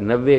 90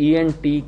ENT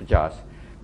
50।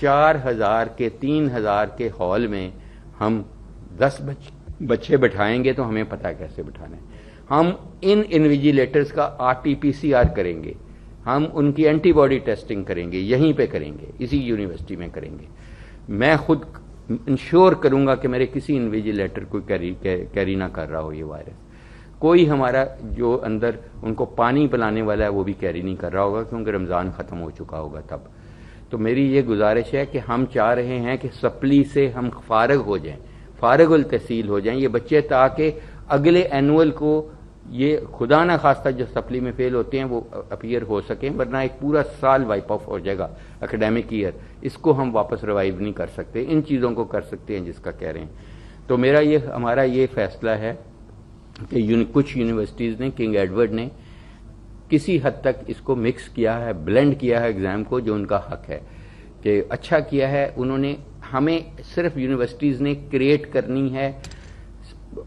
4000 کے 3000 کے hall میں ہم 10 بچے بٹھائیں گے تو ہمیں پتہ کیسے بٹھانا ہے. ہم ان انویجیلیٹرز کا RT-PCR کریں گے, ہم ان کی اینٹی باڈی ٹیسٹنگ کریں گے, یہیں پہ کریں گے, اسی یونیورسٹی میں کریں گے. میں خود انشور کروں گا کہ میرے کسی انویجیلیٹر کو کیری نہ کر رہا ہو یہ وائرس. کوئی ہمارا جو اندر ان کو پانی پلانے والا ہے وہ بھی کیری نہیں کر رہا ہوگا, کیونکہ رمضان ختم ہو چکا ہوگا تب. تو میری یہ گزارش ہے کہ ہم چاہ رہے ہیں کہ سپلی سے ہم فارغ ہو جائیں, فارغ التحصیل ہو جائیں یہ بچے, تاکہ اگلے اینول کو یہ خدا نہ خواستہ جو سپلی میں فیل ہوتے ہیں وہ اپیئر ہو سکیں, ورنہ ایک پورا سال وائپ آف ہو جائے گا اکیڈیمک ایئر. اس کو ہم واپس ریوائیو نہیں کر سکتے, ان چیزوں کو کر سکتے ہیں جس کا کہہ رہے ہیں. تو ہمارا یہ فیصلہ ہے کہ کچھ یونیورسٹیز نے, کنگ ایڈورڈ نے کسی حد تک اس کو مکس کیا ہے, بلینڈ کیا ہے ایگزام کو, جو ان کا حق ہے کہ اچھا کیا ہے انہوں نے. ہمیں صرف یونیورسٹیز نے کریٹ کرنی ہے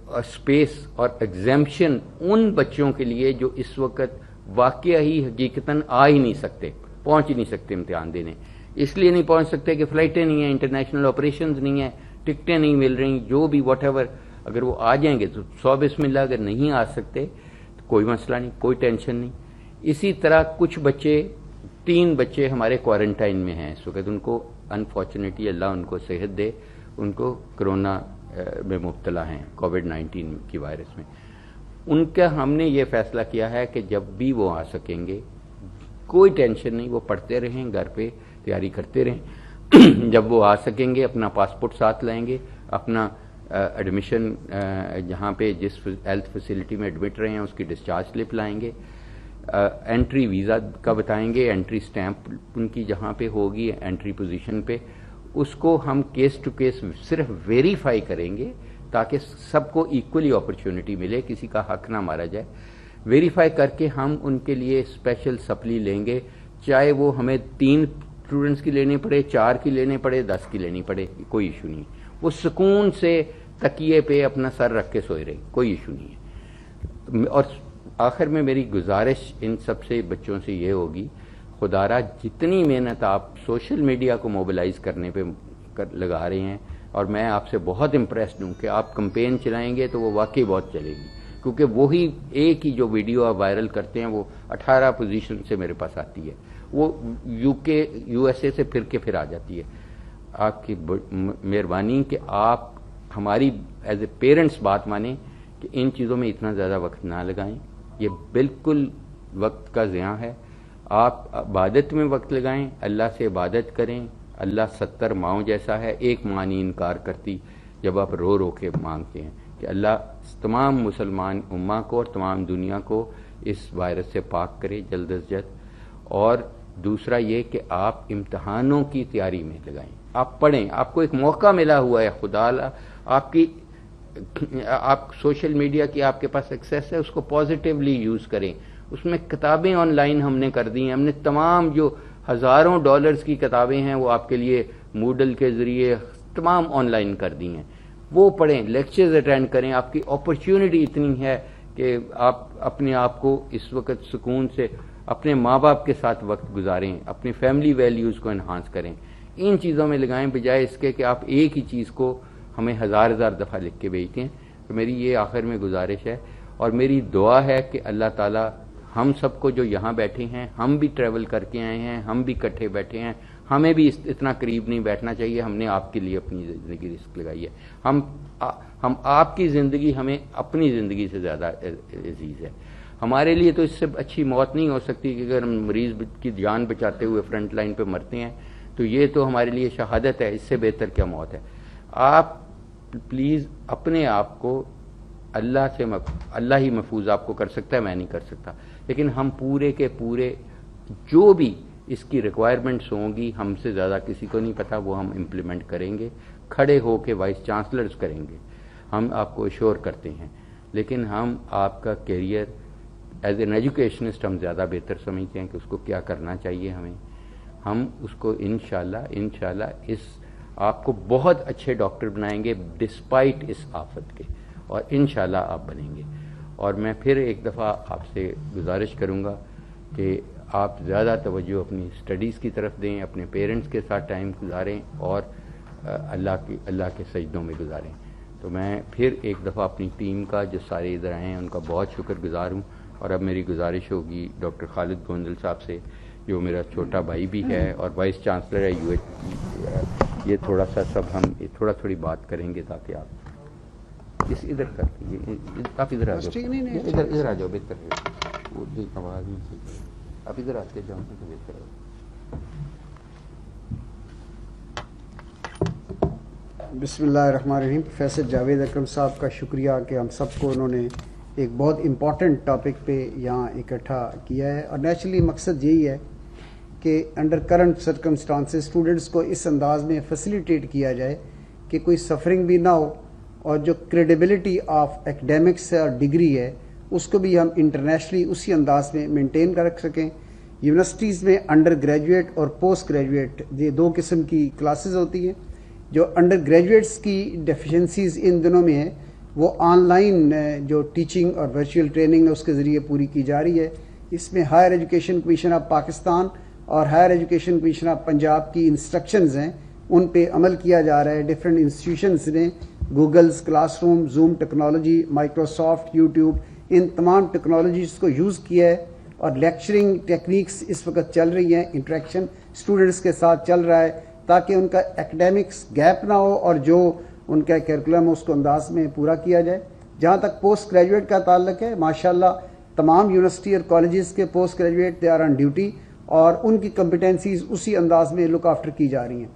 اسپیس اور ایگزیمپشن ان بچوں کے لیے جو اس وقت واقعہ ہی حقیقتاً آ ہی نہیں سکتے, پہنچ ہی نہیں سکتے امتحان دینے. اس لیے نہیں پہنچ سکتے کہ فلائٹیں نہیں ہیں, انٹرنیشنل آپریشنز نہیں ہیں, ٹکٹیں نہیں مل رہی, جو بھی واٹ ایور. اگر وہ آ جائیں گے تو 100 بسم اللہ, اگر نہیں آ سکتے تو کوئی مسئلہ نہیں, کوئی ٹینشن نہیں. اسی طرح کچھ بچے, 3 بچے ہمارے کوارنٹائن میں ہیں اس وقت, ان کو انفارچونیٹلی اللہ ان کو صحت دے, ان کو کرونا میں مبتلا ہیں, کووڈ-19 کی وائرس میں. ان کا ہم نے یہ فیصلہ کیا ہے کہ جب بھی وہ آ سکیں گے کوئی ٹینشن نہیں, وہ پڑھتے رہیں, گھر پہ تیاری کرتے رہیں. جب وہ آ سکیں گے اپنا پاسپورٹ ساتھ لائیں گے, اپنا ایڈمیشن جہاں پہ جس ہیلتھ فیسلٹی میں ایڈمٹ رہے ہیں اس کی ڈسچارج سلپ لائیں گے, انٹری ویزا کا بتائیں گے, انٹری سٹیمپ ان کی جہاں پہ ہوگی انٹری پوزیشن پہ, اس کو ہم کیس ٹو کیس صرف ویریفائی کریں گے تاکہ سب کو ایکولی اپرچونٹی ملے, کسی کا حق نہ مارا جائے. ویریفائی کر کے ہم ان کے لیے اسپیشل سپلی لیں گے, چاہے وہ ہمیں 3 اسٹوڈنٹس کی لینی پڑے, 4 کی لینی پڑے, 10 کی لینی پڑے, کوئی ایشو نہیں. وہ سکون سے تکیے پہ اپنا سر رکھ کے سوئے رہے, کوئی ایشو نہیں ہے. اور آخر میں میری گزارش ان سب سے بچوں سے یہ ہوگی, خدا را جتنی محنت آپ سوشل میڈیا کو موبلائز کرنے پہ لگا رہے ہیں, اور میں آپ سے بہت امپریسڈ ہوں کہ آپ کمپین چلائیں گے تو وہ واقعی بہت چلے گی, کیونکہ وہی ایک ہی جو ویڈیو آپ وائرل کرتے ہیں وہ 18 پوزیشن سے میرے پاس آتی ہے, وہ USA سے پھر آ جاتی ہے. آپ کی مہربانی کہ آپ ہماری ایز اے پیرنٹس بات مانیں کہ ان چیزوں میں اتنا زیادہ وقت نہ لگائیں, یہ بالکل وقت کا ضیاع ہے. آپ عبادت میں وقت لگائیں, اللہ سے عبادت کریں. اللہ 70 ماؤں جیسا ہے, ایک ماں نہیں انکار کرتی جب آپ رو رو کے مانگتے ہیں کہ اللہ تمام مسلمان امہ کو اور تمام دنیا کو اس وائرس سے پاک کرے جلد از جلد. اور دوسرا یہ کہ آپ امتحانوں کی تیاری میں لگائیں, آپ پڑھیں, آپ کو ایک موقع ملا ہوا ہے, خدا آپ سوشل میڈیا کی آپ کے پاس ایکسیس ہے, اس کو پازیٹیولی یوز کریں. اس میں کتابیں آن لائن ہم نے کر دی ہیں, ہم نے تمام جو ہزاروں ڈالرز کی کتابیں ہیں وہ آپ کے لیے موڈل کے ذریعے تمام آن لائن کر دی ہیں, وہ پڑھیں, لیکچرز اٹینڈ کریں. آپ کی اپرچونٹی اتنی ہے کہ آپ اپنے آپ کو اس وقت سکون سے اپنے ماں باپ کے ساتھ وقت گزاریں, اپنی فیملی ویلیوز کو انہانس کریں. ان چیزوں میں لگائیں بجائے اس کے کہ آپ ایک ہی چیز کو ہمیں ہزار دفعہ لکھ کے بھیجتے ہیں. تو میری یہ آخر میں گزارش ہے, اور میری دعا ہے کہ اللہ تعالی ہم سب کو جو یہاں بیٹھے ہیں, ہم بھی ٹریول کر کے آئے ہیں, ہم بھی کٹھے بیٹھے ہیں, ہمیں بھی اتنا قریب نہیں بیٹھنا چاہیے. ہم نے آپ کے لیے اپنی زندگی رسک لگائی ہے. ہم آپ کی زندگی ہمیں اپنی زندگی سے زیادہ عزیز ہے. ہمارے لیے تو اس سے اچھی موت نہیں ہو سکتی کہ اگر ہم مریض کی جان بچاتے ہوئے فرنٹ لائن پہ مرتے ہیں تو یہ تو ہمارے لیے شہادت ہے, اس سے بہتر کیا موت ہے. آپ پلیز اپنے آپ کو اللہ ہی محفوظ آپ کو کر سکتا ہے, میں نہیں کر سکتا, لیکن ہم پورے کے پورے جو بھی اس کی ریکوائرمنٹس ہوں گی, ہم سے زیادہ کسی کو نہیں پتا, وہ ہم امپلیمنٹ کریں گے, کھڑے ہو کے وائس چانسلرز کریں گے, ہم آپ کو ایشور کرتے ہیں. لیکن ہم آپ کا کیریئر ایز این ایجوکیشنسٹ ہم زیادہ بہتر سمجھتے ہیں کہ اس کو کیا کرنا چاہیے ہمیں. ہم اس کو انشاءاللہ اس آپ کو بہت اچھے ڈاکٹر بنائیں گے ڈسپائٹ اس آفت کے, اور انشاءاللہ آپ بنیں گے. اور میں پھر ایک دفعہ آپ سے گزارش کروں گا کہ آپ زیادہ توجہ اپنی اسٹڈیز کی طرف دیں، اپنے پیرنٹس کے ساتھ ٹائم گزاریں اور اللہ کے سجدوں میں گزاریں. تو میں پھر ایک دفعہ اپنی ٹیم کا جو سارے ادھر آئے ہیں ان کا بہت شکر گزار ہوں. اور اب میری گزارش ہوگی ڈاکٹر خالد گوندل صاحب سے جو میرا چھوٹا بھائی بھی ہے اور وائس چانسلر ہے یہ تھوڑا سا سب ہم تھوڑی بات کریں گے تاکہ آپ اس ادھر کر لیجیے. آپ ادھر آ جاؤ، ادھر آ جاؤ، بہتر ہے. وہ آواز نہیں صحیح، آپ ادھر آتے جاؤ تو بہتر ہے. بسم اللہ الرحمن الرحیم. پروفیسر جاوید اکرم صاحب کا شکریہ کہ ہم سب کو انہوں نے ایک بہت امپورٹنٹ ٹاپک پہ یہاں اکٹھا کیا ہے. اور نیچرلی مقصد یہی ہے کہ انڈر کرنٹ سرکمسٹانسز اسٹوڈنٹس کو اس انداز میں فیسیلیٹیٹ کیا جائے کہ کوئی سفرنگ بھی نہ ہو اور جو کریڈیبلٹی آف ایکڈیمکس اور ڈگری ہے اس کو بھی ہم انٹرنیشنلی اسی انداز میں مینٹین کر رکھ سکیں. یونیورسٹیز میں انڈر گریجویٹ اور پوسٹ گریجویٹ یہ دو قسم کی کلاسز ہوتی ہیں. جو انڈر گریجویٹس کی ڈیفیشنسیز ان دنوں میں ہے وہ آن لائن جو ٹیچنگ اور ورچوئل ٹریننگ ہے اس کے ذریعے پوری کی جا رہی ہے. اس میں higher education commission of Pakistan اور higher education commission of Punjab کی انسٹرکشنز ہیں ان پہ عمل کیا جا رہا ہے. ڈفرینٹ انسٹیٹیوشنز نے Google's classroom, Zoom technology, Microsoft, YouTube ان تمام ٹیکنالوجیز کو یوز کیا ہے اور لیکچرنگ ٹیکنیکس اس وقت چل رہی ہیں. انٹریکشن اسٹوڈنٹس کے ساتھ چل رہا ہے تاکہ ان کا ایکڈیمکس گیپ نہ ہو اور جو ان کا کیریکولم اس کو انداز میں پورا کیا جائے. جہاں تک پوسٹ گریجویٹ کا تعلق ہے ماشاءاللہ تمام یونیورسٹی اور کالجز کے post graduate they are on duty اور ان کی کمپیٹنسیز اسی انداز میں لک آفٹر کی جا رہی ہیں.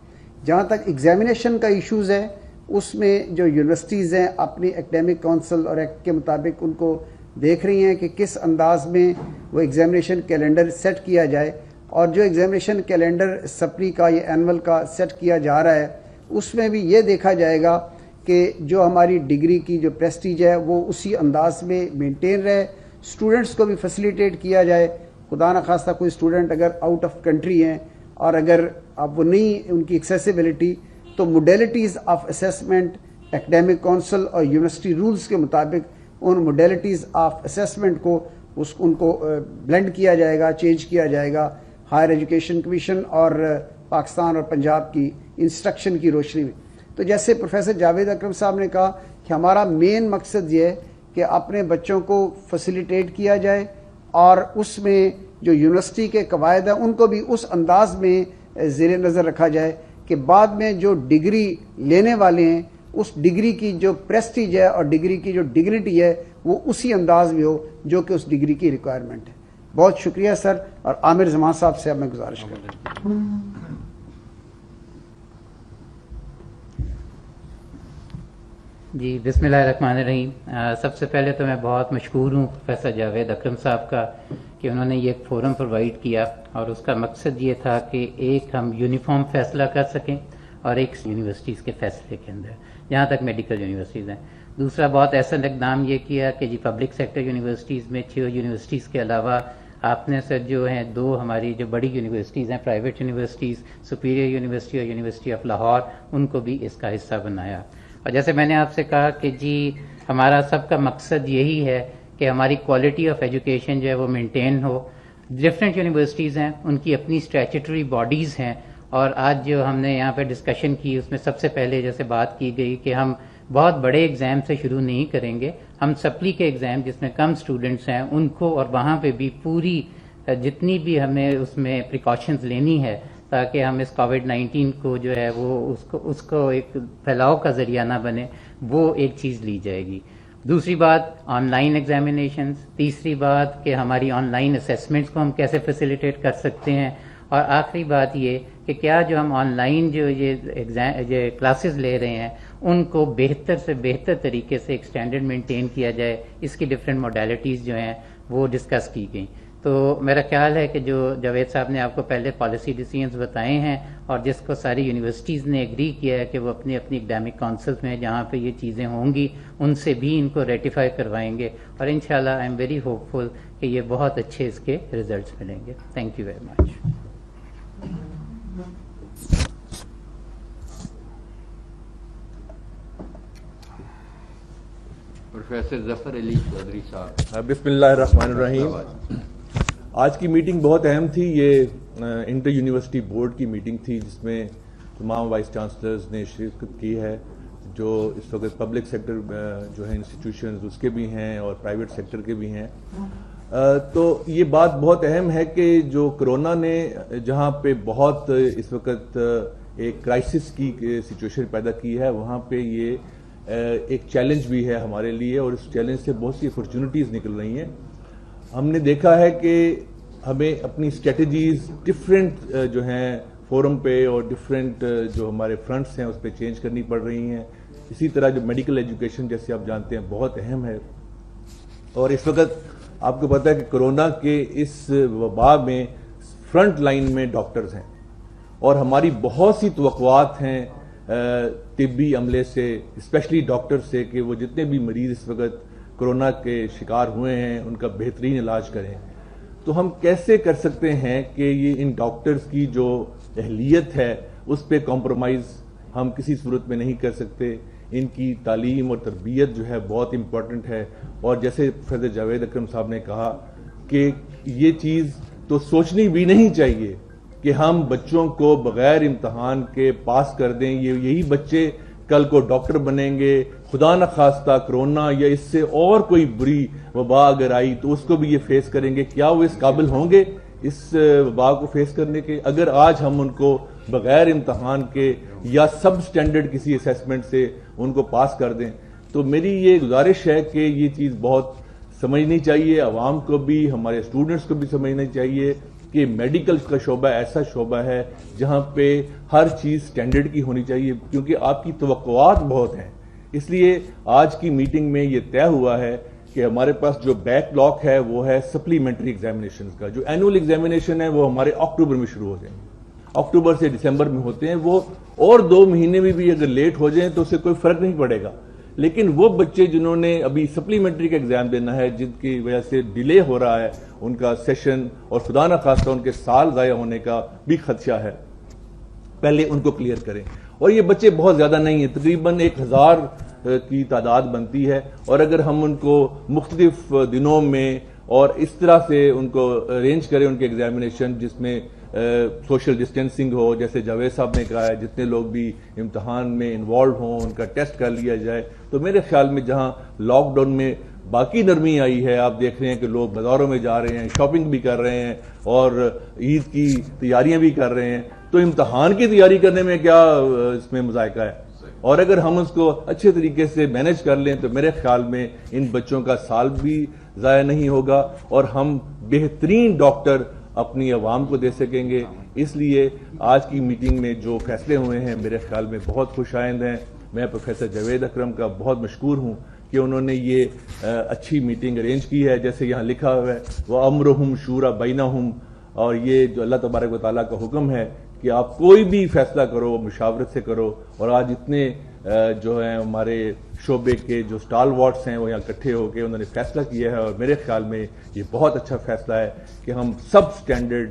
جہاں تک ایگزامینیشن کا ایشوز ہے اس میں جو یونیورسٹیز ہیں اپنی ایکڈیمک کونسل اور ایکٹ کے مطابق ان کو دیکھ رہی ہیں کہ کس انداز میں وہ ایگزامینیشن کیلنڈر سیٹ کیا جائے. اور جو ایگزامینیشن کیلنڈر سپلی کا یا اینول کا سیٹ کیا جا رہا ہے اس میں بھی یہ دیکھا جائے گا کہ جو ہماری ڈگری کی جو پریسٹیج ہے وہ اسی انداز میں مینٹین رہے. اسٹوڈنٹس کو بھی فیسیلیٹیٹ کیا جائے. خدا نخواستہ کوئی اسٹوڈنٹ اگر آؤٹ آف کنٹری ہیں اور اگر اب وہ نہیں ان کی ایکسیسیبلٹی تو modalities of assessment academic council اور یونیورسٹی رولز کے مطابق ان موڈیلٹیز آف اسیسمنٹ کو ان کو بلینڈ کیا جائے گا، چینج کیا جائے گا ہائر ایجوکیشن کمیشن اور پاکستان اور پنجاب کی انسٹرکشن کی روشنی میں. تو جیسے پروفیسر جاوید اکرم صاحب نے کہا کہ ہمارا مین مقصد یہ ہے کہ اپنے بچوں کو فیسیلیٹیٹ کیا جائے اور اس میں جو یونیورسٹی کے قواعد ہیں ان کو بھی اس انداز میں زیر نظر رکھا جائے کہ بعد میں جو ڈگری لینے والے ہیں اس ڈگری کی جو پریسٹیج ہے اور ڈگری کی جو ڈگنیٹی ہے وہ اسی انداز میں ہو جو کہ اس ڈگری کی ریکوائرمنٹ ہے. بہت شکریہ سر. اور عامر زمان صاحب سے اب میں گزارش کرتا ہوں. جی بسم اللہ الرحمن الرحیم. سب سے پہلے تو میں بہت مشکور ہوں پروفیسر جاوید اکرم صاحب کا کہ انہوں نے یہ ایک فورم پرووائڈ کیا اور اس کا مقصد یہ تھا کہ ایک ہم یونیفارم فیصلہ کر سکیں اور ایک یونیورسٹیز کے فیصلے کے اندر جہاں تک میڈیکل یونیورسٹیز ہیں. دوسرا بہت ایسا اقدام یہ کیا کہ جی پبلک سیکٹر یونیورسٹیز میں 6 یونیورسٹیز کے علاوہ آپ نے سر جو ہیں 2 ہماری جو بڑی یونیورسٹیز ہیں پرائیویٹ یونیورسٹیز سپیریئر یونیورسٹی اور یونیورسٹی آف لاہور ان کو بھی اس کا حصہ بنایا. اور جیسے میں نے آپ سے کہا کہ جی ہمارا سب کا مقصد یہی ہے کہ ہماری کوالٹی آف ایجوکیشن جو ہے وہ مینٹین ہو. ڈفرینٹ یونیورسٹیز ہیں ان کی اپنی اسٹیچوٹری باڈیز ہیں اور آج جو ہم نے یہاں پہ ڈسکشن کی اس میں سب سے پہلے جیسے بات کی گئی کہ ہم بہت بڑے ایگزام سے شروع نہیں کریں گے. ہم سپلی کے ایگزام جس میں کم اسٹوڈنٹس ہیں ان کو اور وہاں پہ بھی پوری جتنی بھی ہمیں اس میں پریکاشنز لینی ہے تاکہ ہم اس کووڈ-19 کو جو ہے وہ اس کو ایک پھیلاؤ کا ذریعہ نہ بنے وہ ایک چیز لی جائے گی. دوسری بات آن لائن ایگزامینیشنز. تیسری بات کہ ہماری آن لائن اسیسمنٹس کو ہم کیسے فیسیلیٹیٹ کر سکتے ہیں. اور آخری بات یہ کہ کیا جو ہم آن لائن جو یہ کلاسز لے رہے ہیں ان کو بہتر سے بہتر طریقے سے ایک اسٹینڈرڈ مینٹین کیا جائے. اس کی ڈفرینٹ موڈیلٹیز جو ہیں وہ ڈسکس کی گئیں. تو میرا خیال ہے کہ جو جاوید صاحب نے آپ کو پہلے پالیسی ڈیسیژنز بتائے ہیں اور جس کو ساری یونیورسٹیز نے ایگری کیا ہے کہ وہ اپنی اکیڈیمک کونسلز میں جہاں پہ یہ چیزیں ہوں گی ان سے بھی ان کو ریٹیفائی کروائیں گے اور انشاءاللہ I am very hopeful کہ یہ بہت اچھے اس کے ریزلٹس ملیں گے. Thank you very much. Professor Zafar Ali Chaudhry صاحب. بسم اللہ الرحمن الرحیم. آج کی میٹنگ بہت اہم تھی. یہ انٹر یونیورسٹی بورڈ کی میٹنگ تھی جس میں تمام وائس چانسلرز نے شرکت کی ہے, جو اس وقت پبلک سیکٹر جو ہیں انسٹیٹیوشنز اس کے بھی ہیں اور پرائیویٹ سیکٹر کے بھی ہیں. تو یہ بات بہت اہم ہے کہ جو کرونا نے جہاں پہ بہت اس وقت ایک کرائسس کی سچویشن پیدا کی ہے, وہاں پہ یہ ایک چیلنج بھی ہے ہمارے لیے, اور اس چیلنج سے بہت سی اپرچونٹیز نکل رہی ہیں. ہم نے دیکھا ہے کہ ہمیں اپنی اسٹریٹجیز ڈفرینٹ جو ہیں فورم پہ اور ڈفرینٹ جو ہمارے فرنٹس ہیں اس پہ چینج کرنی پڑ رہی ہیں. اسی طرح جو میڈیکل ایجوکیشن جیسے آپ جانتے ہیں بہت اہم ہے, اور اس وقت آپ کو پتہ ہے کہ کرونا کے اس وبا میں فرنٹ لائن میں ڈاکٹرز ہیں, اور ہماری بہت سی توقعات ہیں طبی عملے سے, اسپیشلی ڈاکٹر سے, کہ وہ جتنے بھی مریض اس وقت کرونا کے شکار ہوئے ہیں ان کا بہترین علاج کریں. تو ہم کیسے کر سکتے ہیں کہ یہ ان ڈاکٹرز کی جو اہلیت ہے اس پہ کمپرومائز ہم کسی صورت میں نہیں کر سکتے. ان کی تعلیم اور تربیت جو ہے بہت امپورٹنٹ ہے, اور جیسے پروفیسر جاوید اکرم صاحب نے کہا کہ یہ چیز تو سوچنی بھی نہیں چاہیے کہ ہم بچوں کو بغیر امتحان کے پاس کر دیں. یہی بچے کل کو ڈاکٹر بنیں گے, خدا نخواستہ کرونا یا اس سے اور کوئی بری وبا اگر آئی تو اس کو بھی یہ فیس کریں گے. کیا وہ اس قابل ہوں گے اس وبا کو فیس کرنے کے, اگر آج ہم ان کو بغیر امتحان کے یا سب سٹینڈرڈ کسی اسیسمنٹ سے ان کو پاس کر دیں؟ تو میری یہ گزارش ہے کہ یہ چیز بہت سمجھنی چاہیے, عوام کو بھی, ہمارے اسٹوڈنٹس کو بھی سمجھنا چاہیے کہ میڈیکل کا شعبہ ایسا شعبہ ہے جہاں پہ ہر چیز سٹینڈرڈ کی ہونی چاہیے, کیونکہ آپ کی توقعات بہت ہیں. اس لیے آج کی میٹنگ میں یہ طے ہوا ہے کہ ہمارے پاس جو بیک لاک ہے وہ ہے سپلیمنٹری ایگزامینیشنز کا. جو اینول ایگزامینیشن ہے وہ ہمارے اکتوبر میں شروع ہو جائیں گے, اکتوبر سے دسمبر میں ہوتے ہیں. وہ اور 2 مہینے میں بھی اگر لیٹ ہو جائیں تو اس سے کوئی فرق نہیں پڑے گا, لیکن وہ بچے جنہوں نے ابھی سپلیمنٹری کا ایگزام دینا ہے, جن کی وجہ سے ڈیلے ہو رہا ہے ان کا سیشن, اور خدا نخواستہ ان کے سال ضائع ہونے کا بھی خدشہ ہے, پہلے ان کو کلیئر کریں. اور یہ بچے بہت زیادہ نہیں ہیں, تقریباً 1000 کی تعداد بنتی ہے, اور اگر ہم ان کو مختلف دنوں میں اور اس طرح سے ان کو ارینج کریں ان کے ایگزامینیشن جس میں سوشل ڈسٹینسنگ ہو, جیسے جاوید صاحب نے کہا ہے, جتنے لوگ بھی امتحان میں انوالو ہوں ان کا ٹیسٹ کر لیا جائے, تو میرے خیال میں جہاں لاک ڈاؤن میں باقی نرمی آئی ہے, آپ دیکھ رہے ہیں کہ لوگ بازاروں میں جا رہے ہیں, شاپنگ بھی کر رہے ہیں اور عید کی تیاریاں بھی کر رہے ہیں, تو امتحان کی تیاری کرنے میں کیا اس میں مذائقہ ہے؟ اور اگر ہم اس کو اچھے طریقے سے مینج کر لیں تو میرے خیال میں ان بچوں کا سال بھی ضائع نہیں ہوگا, اور ہم بہترین ڈاکٹر اپنی عوام کو دے سکیں گے. اس لیے آج کی میٹنگ میں جو فیصلے ہوئے ہیں میرے خیال میں بہت خوش آئند ہیں. میں پروفیسر جاوید اکرم کا بہت مشکور ہوں کہ انہوں نے یہ اچھی میٹنگ ارینج کی ہے. جیسے یہاں لکھا ہوا ہے وَأَمْرُهُمْ شُورَى بَيْنَهُمْ, اور یہ جو اللہ تبارک و تعالیٰ کا حکم ہے کہ آپ کوئی بھی فیصلہ کرو وہ مشاورت سے کرو. اور آج اتنے جو ہیں ہمارے شعبے کے جو سٹال وارڈس ہیں وہ یہاں اکٹھے ہو کے انہوں نے فیصلہ کیا ہے, اور میرے خیال میں یہ بہت اچھا فیصلہ ہے کہ ہم سب سٹینڈرڈ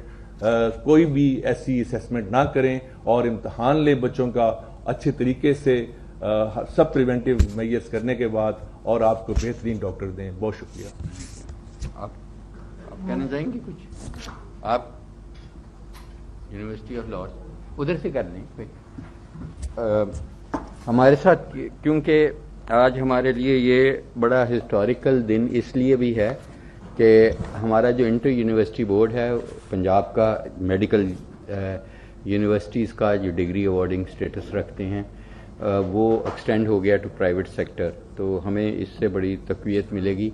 کوئی بھی ایسی اسیسمنٹ نہ کریں اور امتحان لیں بچوں کا اچھے طریقے سے, سب پریونٹیو میئرز کرنے کے بعد, اور آپ کو بہترین ڈاکٹر دیں. بہت شکریہ. آپ کہنا چاہیں گے کچھ؟ آپ یونیورسٹی آف لاہور ادھر سے کر لیں. ہمارے ساتھ کیونکہ آج ہمارے لیے یہ بڑا ہسٹوریکل دن اس لیے بھی ہے کہ ہمارا جو انٹر یونیورسٹی بورڈ ہے پنجاب کا, میڈیکل یونیورسٹیز کا جو ڈگری ایوارڈنگ اسٹیٹس رکھتے ہیں وہ ایکسٹینڈ ہو گیا ٹو پرائیویٹ سیکٹر, تو ہمیں اس سے بڑی تقویت ملے گی.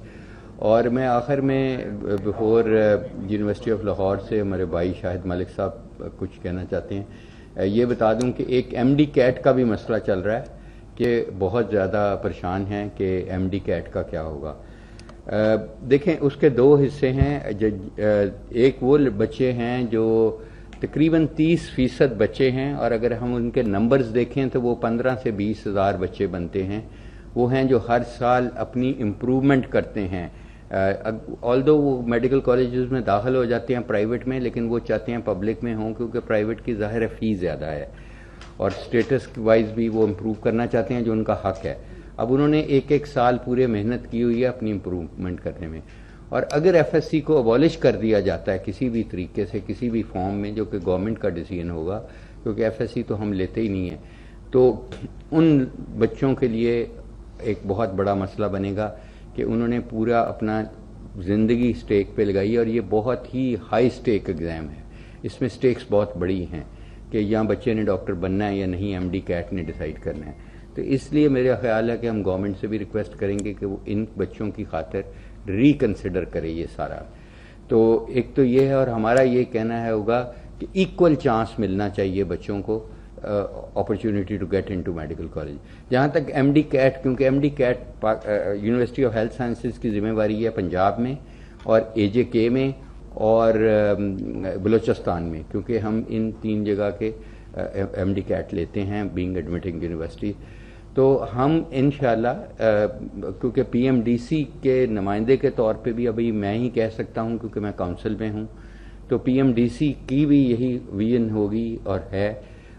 اور میں آخر میں بفور یونیورسٹی آف لاہور سے ہمارے بھائی شاہد ملک صاحب کچھ کہنا چاہتے ہیں. یہ بتا دوں کہ ایک ایم ڈی کیٹ کا بھی مسئلہ چل رہا ہے کہ بہت زیادہ پریشان ہیں کہ ایم ڈی کیٹ کا کیا ہوگا. دیکھیں اس کے 2 حصے ہیں. ایک وہ بچے ہیں جو تقریباً 30% بچے ہیں, اور اگر ہم ان کے نمبرز دیکھیں تو وہ 15 سے 20 ہزار بچے بنتے ہیں. وہ ہیں جو ہر سال اپنی امپروومنٹ کرتے ہیں. آلدو وہ میڈیکل کالجز میں داخل ہو جاتے ہیں پرائیویٹ میں, لیکن وہ چاہتے ہیں پبلک میں ہوں کیونکہ پرائیویٹ کی ظاہر فیس زیادہ ہے, اور اسٹیٹس وائز بھی وہ امپروو کرنا چاہتے ہیں جو ان کا حق ہے. اب انہوں نے 1 سال پورے محنت کی ہوئی ہے اپنی امپروومنٹ کرنے میں. اور اگر ایف ایس سی کو ابالش کر دیا جاتا ہے کسی بھی طریقے سے کسی بھی فارم میں جو کہ گورنمنٹ کا ڈیسیژن ہوگا کیونکہ ایف ایس سی تو ہم لیتے ہی نہیں ہیں تو ان بچوں کے لیے ایک بہت بڑا مسئلہ بنے گا کہ انہوں نے پورا اپنا زندگی سٹیک پہ لگائی ہے اور یہ بہت ہی ہائی سٹیک ایگزام ہے. اس میں سٹیکس بہت بڑی ہیں کہ یہاں بچے نے ڈاکٹر بننا ہے یا نہیں ایم ڈی کیٹ نے ڈیسائیڈ کرنا ہے. تو اس لیے میرا خیال ہے کہ ہم گورنمنٹ سے بھی ریکویسٹ کریں گے کہ وہ ان بچوں کی خاطر ریکنسیڈر کرے یہ سارا. تو ایک تو یہ ہے اور ہمارا یہ کہنا ہے ہوگا کہ ایکول چانس ملنا چاہیے بچوں کو opportunity to get into medical college. جہاں تک ایم ڈی کیٹ کیونکہ M D CAT university of health sciences کی ذمہ داری ہے پنجاب میں اور اے جے کے میں اور بلوچستان میں کیونکہ ہم ان 3 جگہ کے ایم ڈی کیٹ لیتے ہیں بینگ ایڈمٹنگ یونیورسٹی. تو ہم انشاءاللہ کیونکہ پی ایم ڈی سی کے نمائندے کے طور پہ بھی ابھی میں ہی کہہ سکتا ہوں کیونکہ میں کونسل میں ہوں تو پی ایم ڈی سی کی بھی یہی ویژن ہوگی اور ہے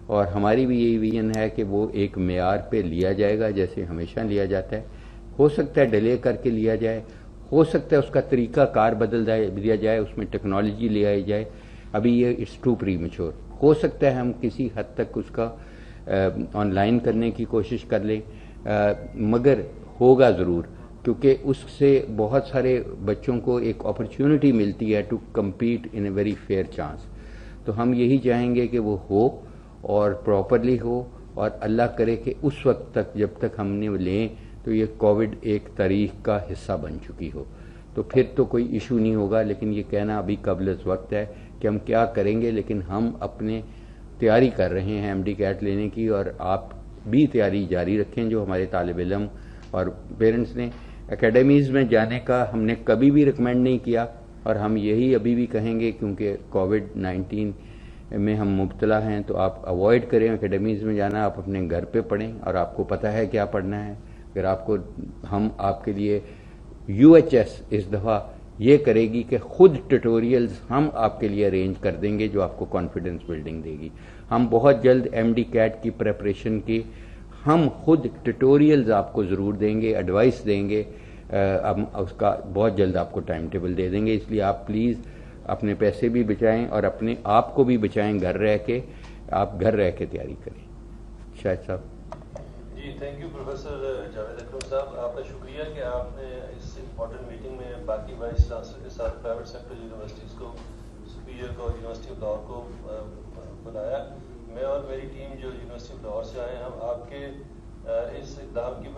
اور ہماری بھی یہی ویژن ہے کہ وہ ایک معیار پہ لیا جائے گا جیسے ہمیشہ لیا جاتا ہے. ہو سکتا ہے ڈیلے کر کے لیا جائے ہو سکتا ہے اس کا طریقہ کار بدل دیا جائے اس میں ٹیکنالوجی لے آئی جائے. ابھی یہ اٹس ٹو پری میچور. ہو سکتا ہے ہم کسی حد تک اس کا آن لائن کرنے کی کوشش کر لیں مگر ہوگا ضرور کیونکہ اس سے بہت سارے بچوں کو ایک اپرچونٹی ملتی ہے to compete in a very fair chance. تو ہم یہی چاہیں گے کہ وہ ہو اور پراپرلی ہو اور اللہ کرے کہ اس وقت تک جب تک ہم نے لیں تو یہ کووڈ ایک تاریخ کا حصہ بن چکی ہو تو پھر تو کوئی ایشو نہیں ہوگا. لیکن یہ کہنا ابھی قبل از وقت ہے کہ ہم کیا کریں گے لیکن ہم اپنے تیاری کر رہے ہیں ایم ڈی کیٹ لینے کی اور آپ بھی تیاری جاری رکھیں جو ہمارے طالب علم اور پیرنٹس نے. اکیڈمیز میں جانے کا ہم نے کبھی بھی ریکمینڈ نہیں کیا اور ہم یہی ابھی بھی کہیں گے کیونکہ کووڈ-19 میں ہم مبتلا ہیں تو آپ اوائڈ کریں اکیڈمیز میں جانا. آپ اپنے گھر پہ پڑھیں اور آپ کو پتہ ہے کیا پڑھنا ہے. اگر آپ کو ہم آپ کے لیے یو ایچ ایس اس دفعہ یہ کرے گی کہ خود ٹیوٹوریلز ہم آپ کے لیے ارینج کر دیں گے جو آپ کو کانفیڈنس بلڈنگ دے گی. ہم بہت جلد ایم ڈی کیٹ کی پریپریشن کی ہم خود ٹیوٹوریلز آپ کو ضرور دیں گے ایڈوائس دیں گے. ہم اس کا بہت جلد آپ کو ٹائم ٹیبل دے دیں گے. اس لیے آپ پلیز اپنے پیسے بھی بچائیں اور اپنے آپ کو بھی بچائیں. گھر رہ کے آپ گھر رہ کے تیاری کریں. شاہد صاحب. جی تھینک یو پروفیسر جاوید اکرم صاحب. آپ کا شکریہ کہ آپ نے اس امپورٹنٹ میٹنگ میں باقی وائس چانسلر کے ساتھ پرائیویٹ سیکٹر یونیورسٹیز کو سپیریئر کو یونیورسٹی آف لاہور کو بلایا. میں اور میری ٹیم جو یونیورسٹی آف لاہور سے آئے ہیں ہم آپ کے اس اقدام کی